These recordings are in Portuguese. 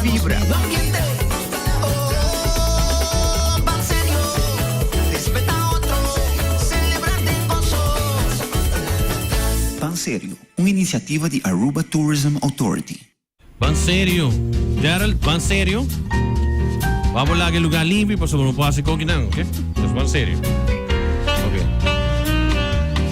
vibra. Oh, pan serio, respeta a otros, celebrate gozosos. Pan Serio, uma iniciativa de Aruba Tourism Authority. Pan serio. Gerald, pan serio. Vamos lá que lugar limpo para não passar com não, ok? Mas pan serio. Ok.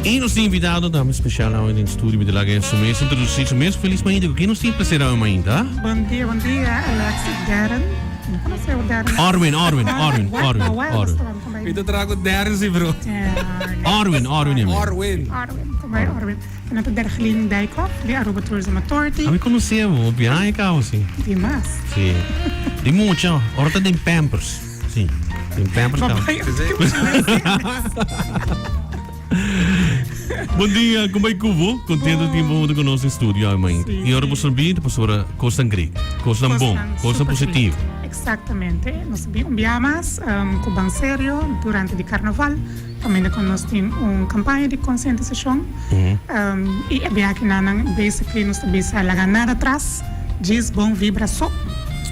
E nós temos invitado também especial ao estúdio de lá que é mês introduzir mês feliz manhã. Quem nós temos prazer ao manhã, tá? Bom dia, Alexis Darren. Não conhece o Darren? Orwin. Ito trago Darren si bro. Orwin. Como é Orwin? Eu não estou Dergelin Dijkhoff, de Aruba Tourism Authority. A mim conhecemos, bem cá, sim. Demais. Sim. De muito, horta de Pampers. Sim. Tem Pampers cá. Bom dia, como é que eu contente de ter conosco no estúdio, mãe. E agora você sabe, professora, coisa grega, coisa bom, coisa positiva. Exatamente. Nós enviamos com o Ban Serio durante o Carnaval. Também nós temos uma campanha de conscientização. E aqui basically nós temos a ganhar atrás, diz bom vibra só.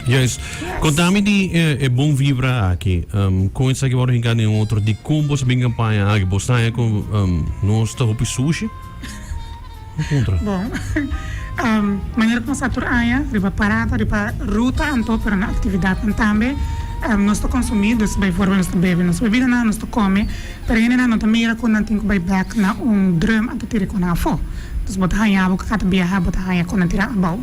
Yes. Contame de bom vibra aqui. Com isso aqui agora em outro de como você bem campanha aqui, você está com nós está o sushi. Bom, maneira que nós atuamos, riba parada, riba ruta, anto para na atividade também. Nós estamos consumindo, by forma nós bebe, nós bebida na nós come, pero ainda não também era quando tem que by back na drum anto tira com a fo. Nós bota hanya, boca cada biaha, bota hanya quando tira abau.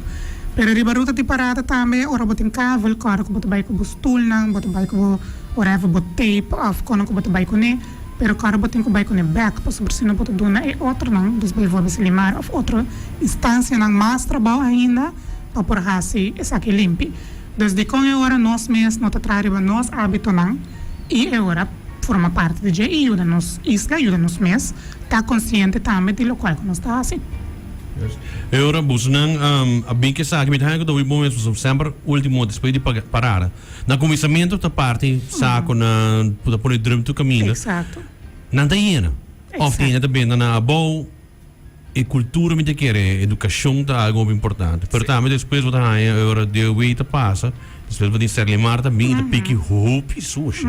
Pero riba ruta de parada também, ora botin kavel, cara que bota bike com stool nang, bota bike com whatever, bota tape, of quando bota bike com ne, pero cara botin com bike com ne back, para sobre se não bota dona e outro nang, dos by forma se limar of outra instância nang mais trabalho ainda, para por hasi essa aqui limpe. Desde com agora nós mesmos não trabalhamos nós hábito não e agora forma parte de já e ajuda nos isca ajuda nos mesmos tá consciente também de local que nós está assim. Agora você não a bem que sabe me tá que do bom mesmo sempre último depois de parar. Na começamento da parte saco na para pôr drum tu caminho. Exato. Não tá indo. Of tem também na boa e cultura me quer educação tá algo importante. Pero também depois você aí agora de weita passa, depois você ser limar também de pique hope sushi.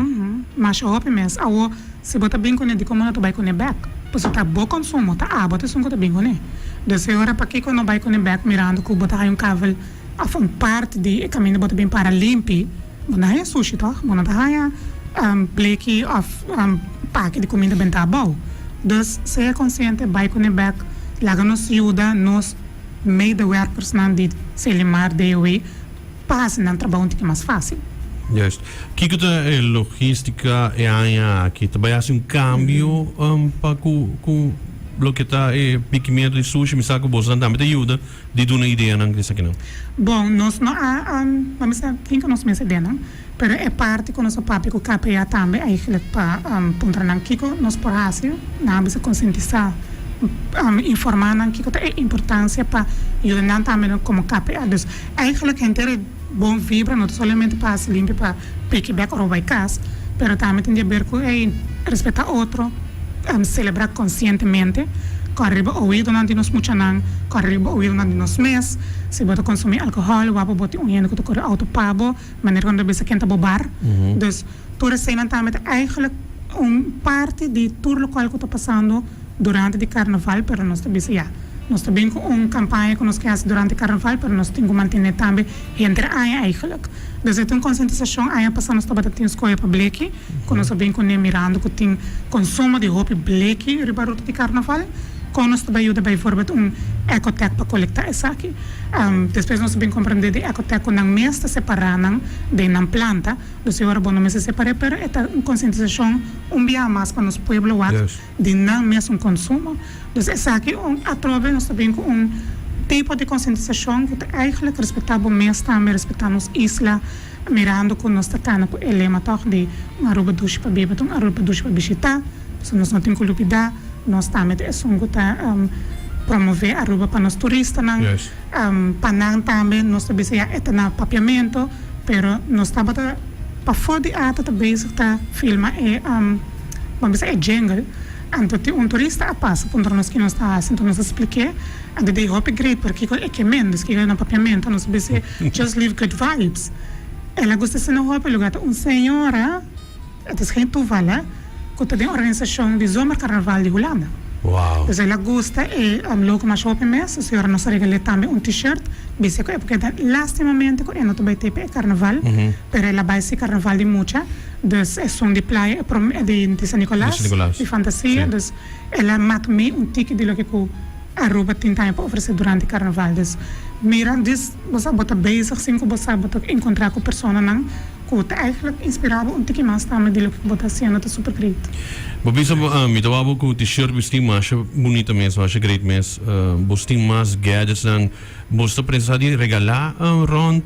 Mas hope mesmo, ao se botar bem com ele de como não vai com ele back, você tá bom consumo, tá bota sungo tá bem com ele. Desse hora para que quando vai com ele back mirando que botar aí cavel a parte de caminho bota bem para limpe, não é sushi tá, não tá aí bleki of pack de comida bem tá bom. Dus ser consciente vai com ele back laga nos ajuda nos medewerkers de se limar de we passa no trabalho que é mais fácil. Juist. Kijk de logística e aqui também há um cambio para com lo que está piquimento de sushi, me saco bolsa também ajuda de dar uma ideia não isso aqui não. Bom, nós não vamos dizer que nós me ideia não, pero é parte com nosso papo com KPA também aí para pontar não kiko nós por assim na bisa conscientizar informar que é importância para ajudar também como KPA. Dus eigenlijk inteiro bom vibra não somente para se limpar para piggyback ou vai casa, pero também tem a ver com respeitar outro, celebrar conscientemente. Corriba ouvido não de nos muita não, corriba ouvido não de nos mês. Se você consumir álcool, vai botar ano que tu corre auto pabo, maneira quando você quer bobar. Dus toda cena também eigenlijk parte de tudo o qual está passando durante o carnaval, pero nós também nós também com uma campanha que nós queremos durante o carnaval, pero nós temos que manter também entre aí eigenlijk. Dus het een conscientização aí passando nós também temos escolha para bleki, que nós também com mirando que tem consumo de roupa bleki ribaruto de carnaval, com nós também ajuda bijvoorbeeld ecotech para coletar essa aqui. Depois nós também compreender de ecotech com não mesmo separar não de não planta, dus agora bom não mesmo separar, pero é uma conscientização dia mais para nos pueblo de não mesmo consumo. Dus essa aqui atrove nós também com tipo de conscientização que eigenlijk respeitável mesmo também respeitar nos isla, mirando que nós está com o lema toch de Aruba duche para beber, Aruba duche para visitar, se nós não temos que lupidar. Nós também promover Aruba para os turistas, para nós também nós também é na papiamento, pero nós estamos para fora de arte também está filma vamos dizer jungle, Anto ti un turista a passa punto nos que não está assim, então nos expliquei, and they hope great porque é que mendes que na papiamento nos bese just leave good vibes. Ela gosta se não hope lugar senhora, het is geen toeval hè, que tem organização de zomercarnaval de Holanda. Wow. Dus ela gosta e logo mais hope mes, a senhora nos regala também t-shirt, bese que é porque lastimamente que não vai ter carnaval, pero ela vai ser carnaval de mucha. Dus é som de praia de São Nicolás, de fantasia. Sim. Dus ela mata me ticket de lo que Aruba tem para oferecer durante o carnaval. Dus mira, você bota bezig, você bota encontrar com pessoas que eigenlijk inspirava ticket mais também de lo que bota sendo tá super great. Bobisa, me tawabo ko t-shirt bestim mas bonita mesmo, acho great mes. Bestim mas gadgets dan, bosta prensa de regalar rond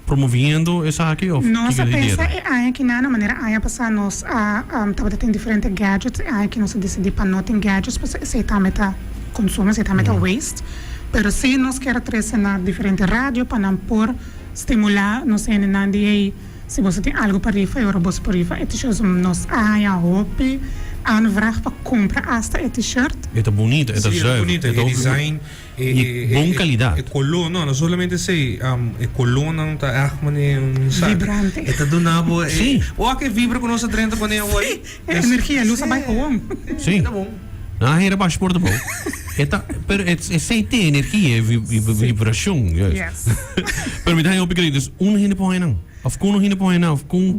promovendo essa aqui ou Nossa pensa é que na maneira aí passar nós tava tem diferentes gadgets, aí que nós decidir para não ter gadgets, para se também tá consumo, se também tá waste. Pero se nós quer trazer na diferente rádio para não por estimular, não sei nem de se você tem algo para rifa, eu robôs para rifa, t-shirts nós a hope aanvraag para comprar hasta t-shirt. Está bonita, está es bonita, el design buena calidad. El color, no solamente sei, el color não tá Vibrante. Está donado, Sim. O que vibra com nossa 30 quando é hoje. Energia, luz vai gewoon. Sim. Tá bom. Não, era para exportar bom. Pero é sem ter energia, vibração. Yes. Pero me dá a opinião, dus hine på henne. Of kon hine på henne, of kon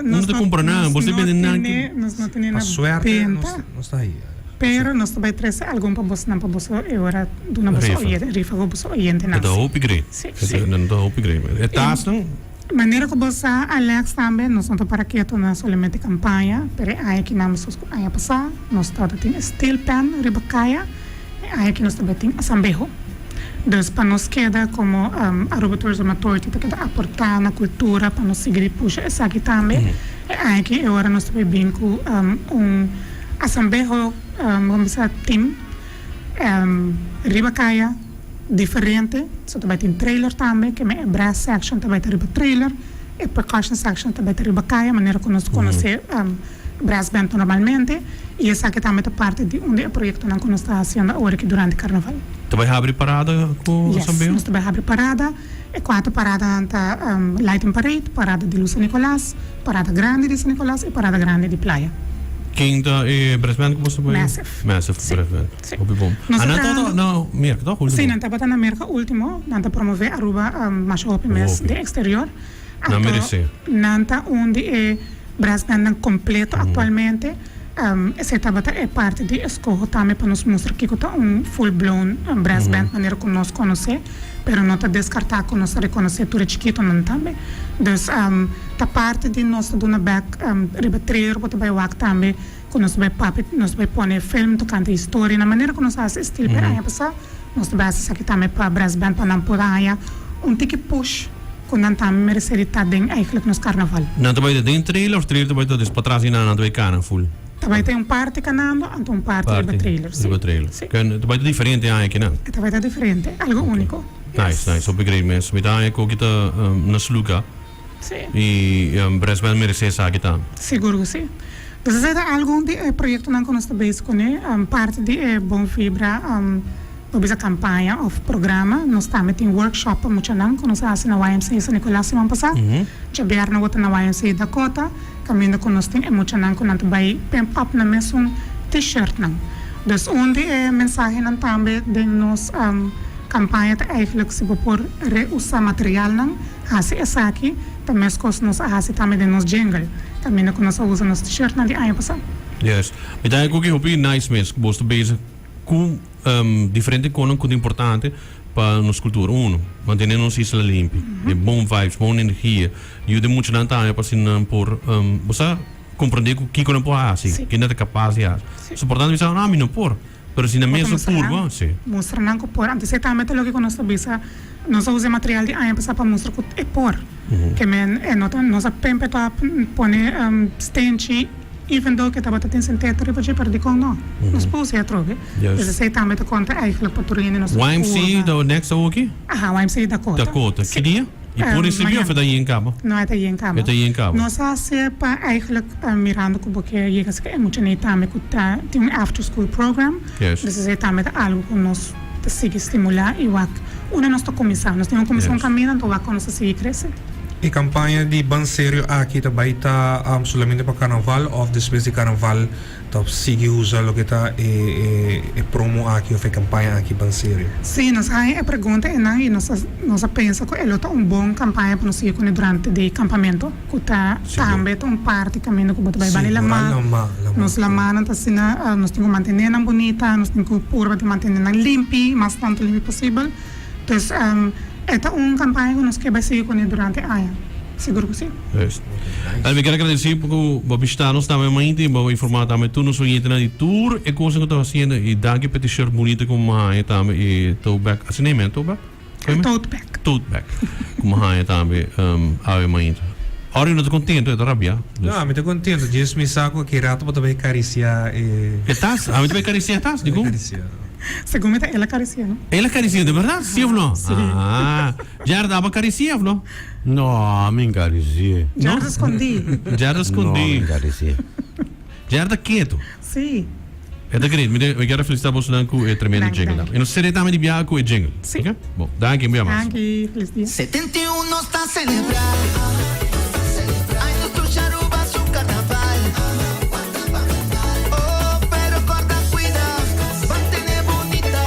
não te compra nada, você vende nada. Nós não tem A nada suerte não está aí. Pero nós vai trazer algum para você, não para você, eu era de uma pessoa rifa, você oyente não. É da opinião. É da opinião. É taas não? Maneira que você, Alex, também, nós não estamos para quieto na somente campanha, pero aí que nós aí passar, nós estamos tem steel pen, ribacaia, aí que nós também tem assambejo. Dus para nós queda como Aruba Tourism Authority, para queda aportar na cultura, para nós seguir puxa essa aqui também. Aí que agora nós também bem com assambejo, vamos dizer, team, ribacaia, diferente, so também tem trailer também, que é brass section também tem riba trailer, e percussion section também tem riba caia, maneira que nós conhece brass band normalmente, e essa aqui também é parte de um projeto que nós está fazendo agora aqui durante o carnaval. Também abre parada com Yes, Sambeu? nós também abre parada, e 4 paradas na Lighting Parade, parada de Luz São Nicolás, parada grande de São Nicolás e parada grande de Praia. Quem tá Bresband como você vai? Massive. Massive Bresband. Sim. Opi bom. Nós Ana estamos- todo não, merca, tá? Sim, nós estamos na América último, nós promover Aruba mais open mês de exterior. Na merece. Nós onde é brass band completo atualmente. Essa etapa é parte de escola também para nos mostrar que está full blown brass band, maneira que nós conhecemos, pero não está descartar que nós reconhecer tudo chiquito não também. Então, tá parte de nós dona back riba trailer, pode vai wak também, que nós vai puppet, nós vai pôr filme, tocando história, na maneira que nós faz estilo para aí passar, nós vai fazer aqui também para brass band para não poder aí tiki push quando não também merece estar dentro eigenlijk nos carnaval. Não também tem trailer, of trailer também tá para trás e não também cana full. Também tem parte canando, então parte riba trailer. Riba trailer. Sim. Kan também tá diferente aí aqui não. Também está diferente, algo único. Nice. Opi great mes. Me dá aí com kita na sluka Sim, e Bresband merece essa aqui tá. seguro que sim. Então, se há algum projeto que nós estamos com parte de Bom Fibra, a campanha ou programa, nós também temos workshop para muitos anos, que nós fazemos na YMCA São Nicolás semana passada. Já vieram na YMCA Dakota, caminho que nós temos muitos anos que nós vai pump up na mesma t-shirt. Então, onde é mensagem também de nossa campanha é eigenlijk se por reusar material não, assim essa aqui, também as coisas nós assim também de nos jingle, caminho que nós usamos nos t-shirt na de ano passado. Yes. Me dá aí com que hopi nice mes, que você bezig com diferente coisas que é importante para nossa cultura. Manter nossa isla limpa, de bom vibes, boa energia. E eu de muito não tá para assim por você compreender que não pode assim, que não é capaz de fazer. É importante dizer não, não por, mas se na mesma curva, sim. Mostrar que por, antes também é o que nós sabemos, nós usamos material de ano passado para mostrar que é por, que nós pempe para pôr stench. Even though que estava tendo senteto, eu já perdi com não. Nós podemos ir trocar. Yes. Então, também te conta, eigenlijk para turin nos. YMCA, the next aqui? YMCA Dakota. Dakota. Que dia? E por receber Miami. of het hier in Cabo? Não é aí em Cabo. É aí em Cabo. Nós para eigenlijk mirando como que chega se emocionei também que tem after school program. Yes. Dus é também algo que nós sigue estimular e uma nós está começando. Nós temos começado Yes. caminho então vai quando nós sigue crescer. E campanha de Banserio aqui também está solamente para carnaval ou depois de carnaval tá sigue usa lo que tá e promo aqui ou faz campanha aqui Banserio. Sim, nós aí a pergunta é não e nós pensa que ele tá bom campanha para nós seguir durante o acampamento que tá também tá parte caminho que vai valer a mão. Nós la mano tá assim nós temos que manter na bonita, nós temos que pôr para manter na limpa, mais tanto limpo possível. Então esta campanha que nós que vai seguir durante o ano. Seguro que sim. Juist. En we quero agradecer porque o está nos também muito bom informar também tu nos ouvinte na tour e coisa que estou fazendo e danke per t-shirt bonita como a também e tote bag assim nem tote bag Tote bag. tote bag como a também a muito ora não estou contente é da rabia Não, me tô contente. Diz me saco que rato para também cariciar e estás a gente vai cariciar estás digo cariciar. Segundo ela carecia, não? ela cariciando de verdade sim ou não ah já dava cariciar ou não No, mi incaricie. Já escondi. já No, escondi incaricie. já da quieto Sim. é da grande me quero felicitar você com o tremendo Dank, jingle dank. e não seria também de viajar com o jingle Sim. ok bom danke muito mais Aqui, feliz dia. 71 está a celebrar. Ai, no tu Aruba su carnaval. Oh, pero corta, cuida, mantén bonita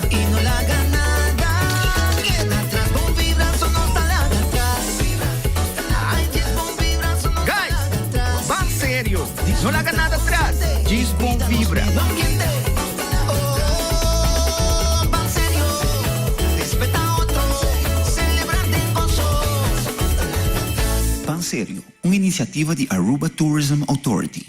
y no la haga nada. Queda atrás, bom vibrazo, no sale atrás. Ai, diz bom vibrazo, no sale atrás. Van sério, não larga nada atrás. Diz bom vibra. Oh, van serio, respeta a otro, celebrate en gozo. Pan Sério, uma iniciativa de Aruba Tourism Authority.